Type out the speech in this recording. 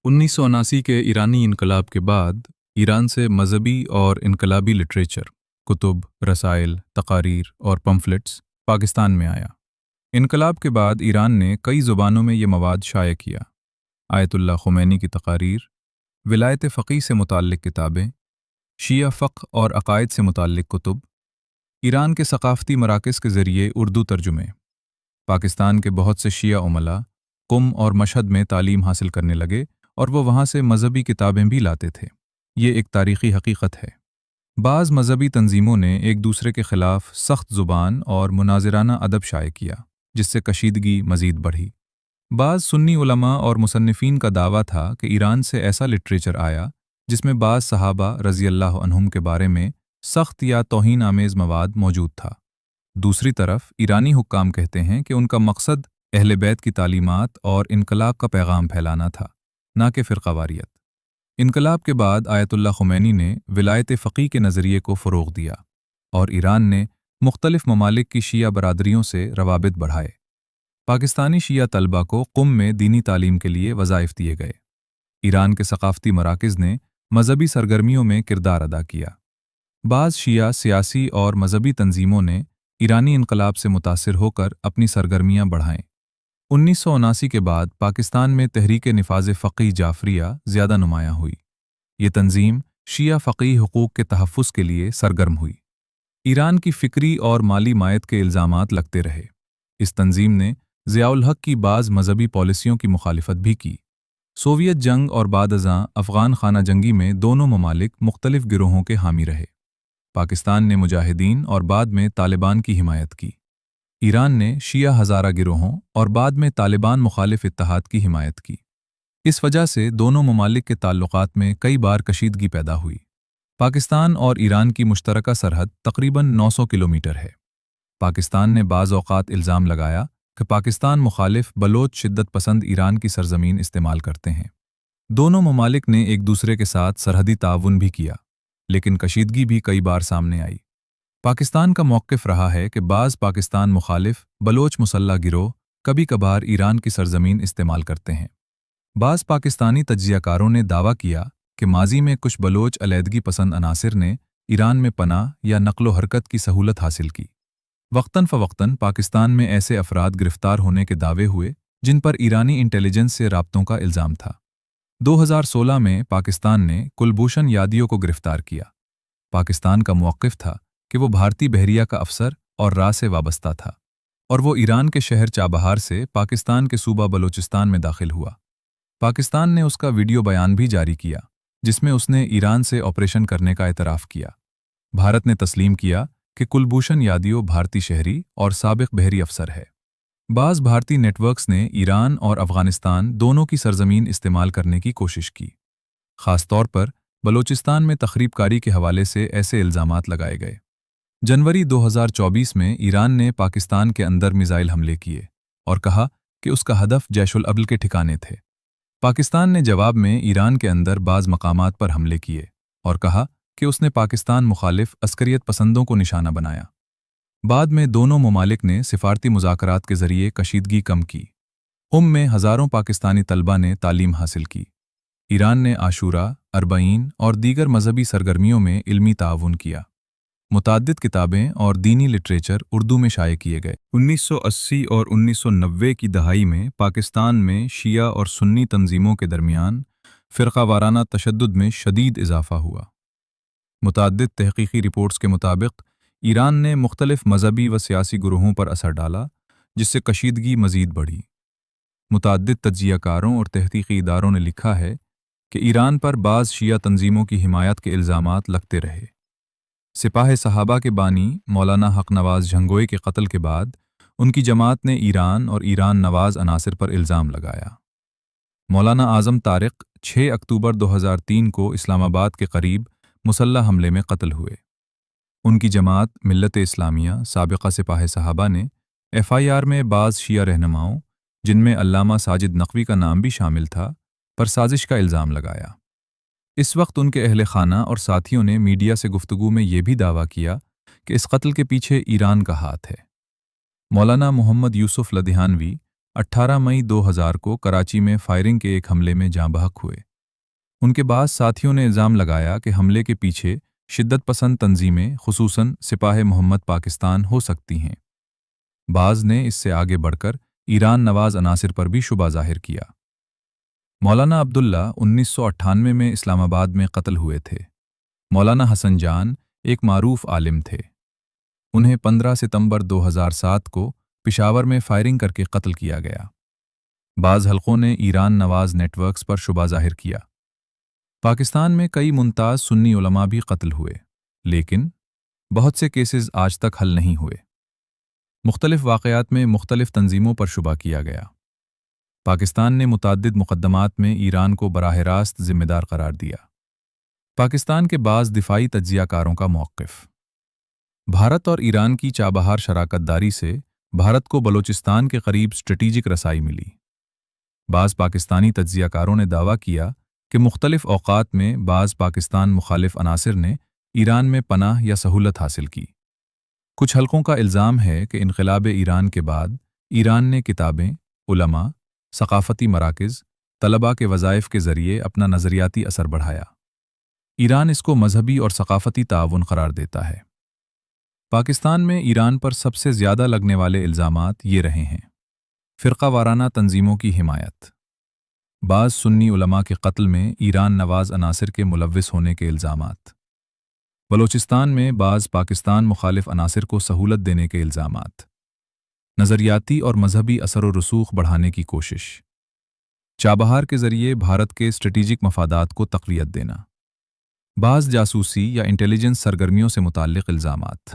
1979 के ईरानी इनकलाब के बाद ईरान से मजहबी और इनकलाबी लिटरेचर, कुतुब, रसाइल, तकारीर और पम्फलेट्स पाकिस्तान में आया। इनकलाब के बाद ईरान ने कई ज़ुबानों में ये मवाद शाये किया। आयतुल्लाह ख़ुमैनी की तकारीर, विलायत फ़क़ीह से मुताल्लिक़ किताबें, शिया फ़क़्ह और अक़ायद से मुताल्लिक़ कुतुब, ईरान के सक़ाफ़ती मराकज़ के ज़रिए उर्दू तर्जुमे। पाकिस्तान के बहुत से शिया उमला कुम और मशहद में तालीम हासिल करने लगे और वो वहाँ से मजहबी किताबें भी लाते थे। ये एक तारीख़ी हकीकत है। बाज़ मजहबी तंजीमों ने एक दूसरे के ख़िलाफ़ सख्त ज़ुबान और मुनाज़िराना अदब शाये किया, जिससे कशीदगी मज़ीद बढ़ी। बाज़ सुन्नी उलमा और मुसन्निफ़ीन का दावा था कि ईरान से ऐसा लिटरेचर आया जिसमें बाज़ सहाबा रज़ियल्लाहु अन्हुम के बारे में सख्त या तौहीन आमेज़ मवाद मौजूद था। दूसरी तरफ ईरानी हुक्काम कहते हैं कि उनका मकसद अहले बैत की तालीमात और इनकलाब का पैगाम फैलाना था, ना कि फ़िरक़ावारियत। इनकलाब के बाद आयतुल्लाह ख़ुमैनी ने विलायत फ़क़ीह के नज़रिए को फ़रोग़ दिया और ईरान ने मुख्तलिफ़ ममालिक की शिया बरादरियों से रवाबित बढ़ाए। पाकिस्तानी शिया तलबा को क़ुम में दीनी तालीम के लिए वज़ाइफ़ दिए गए। ईरान के सक़ाफ़ती मराकज़ ने मजहबी सरगर्मियों में किरदार अदा किया। बाज़ शिया सियासी और मजहबी तंजीमों ने ईरानी इनकलाब से मुतासिर होकर अपनी सरगर्मियाँ बढ़ाएँ। 1979 के बाद पाकिस्तान में तहरीक निफ़ाज़ फ़क़ीह जाफ़रिया ज़्यादा नुमायाँ हुई। ये तंजीम शिया फ़क़ीह हुकूक़ के तहफ़्फ़ुज़ के लिए सरगर्म हुई। ईरान की फ़िक्री और माली मायत के इल्ज़ामात लगते रहे। इस तंजीम ने ज़ियाउल हक़ की बाज़ मजहबी पॉलिसियों की मुखालिफत भी की। सोवियत जंग और बाद-अज़ां अफ़गान खाना जंगी में दोनों ममालिक मुख्तलिफ़ गिरोहों के हामी रहे। पाकिस्तान ने मुजाहिदीन और बाद में तालिबान की हिमायत की। ईरान ने शिया हज़ारा गिरोहों और बाद में तालिबान मुखालिफ इत्तेहाद की हिमायत की। इस वजह से दोनों ममालिक के ताल्लुकात में कई बार कशीदगी पैदा हुई। पाकिस्तान और ईरान की मुश्तरका सरहद तकरीबन 900 किलोमीटर है। पाकिस्तान ने बाज़ औक़ात इल्ज़ाम लगाया कि पाकिस्तान मुखालिफ बलोच शिद्दत पसंद ईरान की सरज़मीन इस्तेमाल करते हैं। दोनों ममालिक ने एक दूसरे के साथ सरहदी ताउन भी किया, लेकिन कशीदगी भी कई बार सामने आई। पाकिस्तान का मौक़िफ़ रहा है कि बाज़ पाकिस्तान मुखालिफ बलोच मुसल्लह गिरोह कभी कभार ईरान की सरज़मीन इस्तेमाल करते हैं। बाज़ पाकिस्तानी तज्ज़ियाकारों ने दावा किया कि माज़ी में कुछ बलोच अलहदगी पसंद अनासिर ने ईरान में पनाह या नक़्लो हरकत की सहूलत हासिल की। वक्तन फ़वक्तन पाकिस्तान में ऐसे अफराद गिरफ़्तार होने के दावे हुए जिन पर ईरानी इंटेलिजेंस से राब्तों का इल्ज़ाम था। 2016 में पाकिस्तान ने कुलभूषण यादियों को गिरफ़्तार किया। पाकिस्तान का मौक़िफ़ था कि वो भारतीय बहरिया का अफ़सर और रा से वाबस्ता था और वो ईरान के शहर चाबहार से पाकिस्तान के सूबा बलोचिस्तान में दाखिल हुआ। पाकिस्तान ने उसका वीडियो बयान भी जारी किया जिसमें उसने ईरान से ऑपरेशन करने का एतराफ़ किया। भारत ने तस्लीम किया कि कुलभूषण यादियों भारतीय शहरी और साबिक़ बहरी अफ़सर है। बाज़ भारतीय नेटवर्क्स ने ईरान और अफ़गानिस्तान दोनों की सरज़मीन इस्तेमाल करने की कोशिश की। ख़ास तौर पर बलोचिस्तान में तख़रीबकारी के हवाले से ऐसे इल्ज़ामात लगाए गए। जनवरी 2024 में ईरान ने पाकिस्तान के अंदर मिसाइल हमले किए और कहा कि उसका हदफ जैशुल अदल के ठिकाने थे। पाकिस्तान ने जवाब में ईरान के अंदर बाज़ मकामात पर हमले किए और कहा कि उसने पाकिस्तान मुखालिफ अस्करियत पसंदों को निशाना बनाया। बाद में दोनों ममालिक ने सिफारती मुज़ाकरात के ज़रिए कशीदगी कम की। में हज़ारों पाकिस्तानी तलबा ने तालीम हासिल की। ईरान ने आशूरा, अरबईन और दीगर मजहबी सरगर्मियों में इल्मी ताउन किया। मुताद्दिद किताबें और दीनी लिटरेचर उर्दू में शाये किए गए। 1980 और 1990 की दहाई में पाकिस्तान में शिया और सुन्नी तंजीमों के दरमियान फ़िरक़ावाराना तशद्दुद में शदीद इज़ाफ़ा हुआ। मुताद्दिद तहक़ीक़ी रिपोर्ट्स के मुताबिक ईरान ने मुख्तलिफ़ मजहबी व सियासी गुरूहों पर असर डाला, जिससे कशीदगी मज़ीद बढ़ी। मुताद्दिद तज्ज़ियाकारों और तहक़ीक़ी इदारों ने लिखा है कि ईरान पर बाज़ शिया तंजीमों की हिमायत के इल्ज़ामात लगते रहे। सिपाह सहाबा के बानी मौलाना हक़ नवाज़ झंगोई के कत्ल के बाद उनकी जमात ने ईरान और ईरान नवाज़ अनासिर पर इल्ज़ाम लगाया। मौलाना आज़म तारिक 6 अक्टूबर 2003 को इस्लामाबाद के करीब मुसल्लह हमले में कत्ल हुए। उनकी जमात मिल्लत इस्लामिया साबिक़ा सिपाह सहाबा ने FIR में बाज़ शिया रहनुमाओं, जिनमें अल्लामा साजिद नक़वी का नाम भी शामिल था, पर साजिश का इल्ज़ाम लगाया। इस वक्त उनके अहले खाना और साथियों ने मीडिया से गुफ्तगू में ये भी दावा किया कि इस कत्ल के पीछे ईरान का हाथ है। मौलाना मोहम्मद यूसुफ लधियानवी 18 मई 2000 को कराची में फायरिंग के एक हमले में जाँ बहक हुए। उनके बाद साथियों ने इल्ज़ाम लगाया कि हमले के पीछे शिद्दत पसंद तंजीमें, खुसूसन सिपाह मोहम्मद पाकिस्तान हो सकती हैं। बाज़ ने इससे आगे बढ़कर ईरान नवाज़ अनासिर पर भी शुबा ज़ाहिर किया। मौलाना अब्दुल्ला 1998 में इस्लामाबाद में कत्ल हुए थे। मौलाना हसन जान एक मारूफ आलिम थे। उन्हें 15 सितंबर 2007 को पिशावर में फायरिंग करके कत्ल किया गया। बाज़ हलकों ने ईरान नवाज़ नेटवर्क्स पर शुबा ज़ाहिर किया। पाकिस्तान में कई मुमताज़ सुन्नी उलमा भी कत्ल हुए, लेकिन बहुत से केसेस आज तक हल नहीं हुए। मुख्तलिफ वाक़यात में मुख्तलिफ तंजीमों पर शुबा किया गया। पाकिस्तान ने मुतअद्दिद मुक़द्दमात में ईरान को बराह रास्त ज़िम्मेदार करार दिया। पाकिस्तान के बाज़ दिफ़ाई तज्ज़ियाकारों का मौक़िफ़। भारत और ईरान की चाबहार शराकतदारी से भारत को बलोचिस्तान के करीब स्ट्रेटीजिक रसाई मिली। बाज़ पाकिस्तानी तज्ज़ियाकारों ने दावा किया कि मुख्तलिफ औक़ात में बाज़ पाकिस्तान मुखालिफ अनासिर ने ईरान में पनाह या सहूलत हासिल की। कुछ हलकों का इल्ज़ाम है कि इनक़िलाब ईरान के बाद ईरान ने किताबें, उलमा, सक़ाफ़ती मराकिज़, तलबा के वज़ाइफ के ज़रिए अपना नज़रियाती असर बढ़ाया। ईरान इसको मजहबी और सक़ाफ़ती ताउन करार देता है। पाकिस्तान में ईरान पर सबसे ज़्यादा लगने वाले इल्ज़ामात ये रहे हैं: फ़िरक़ा वाराना तंजीमों की हिमायत, बाज़ सुन्नी उलमा के कत्ल में ईरान नवाज़ अनासिर के मुलव्विस होने के इल्ज़ामात, बलोचिस्तान में बाज़ पाकिस्तान मुखालिफ अनासिर को सहूलत देने के इल्ज़ामात, नज़रियाती और मजहबी असर व रसूख बढ़ाने की कोशिश, चाबहार के ज़रिए भारत के स्ट्रेटीजिक मफादात को तक़वियत देना, बाज़ जासूसी या इंटेलिजेंस सरगर्मियों से मुताल्लिक़ इल्ज़ामात।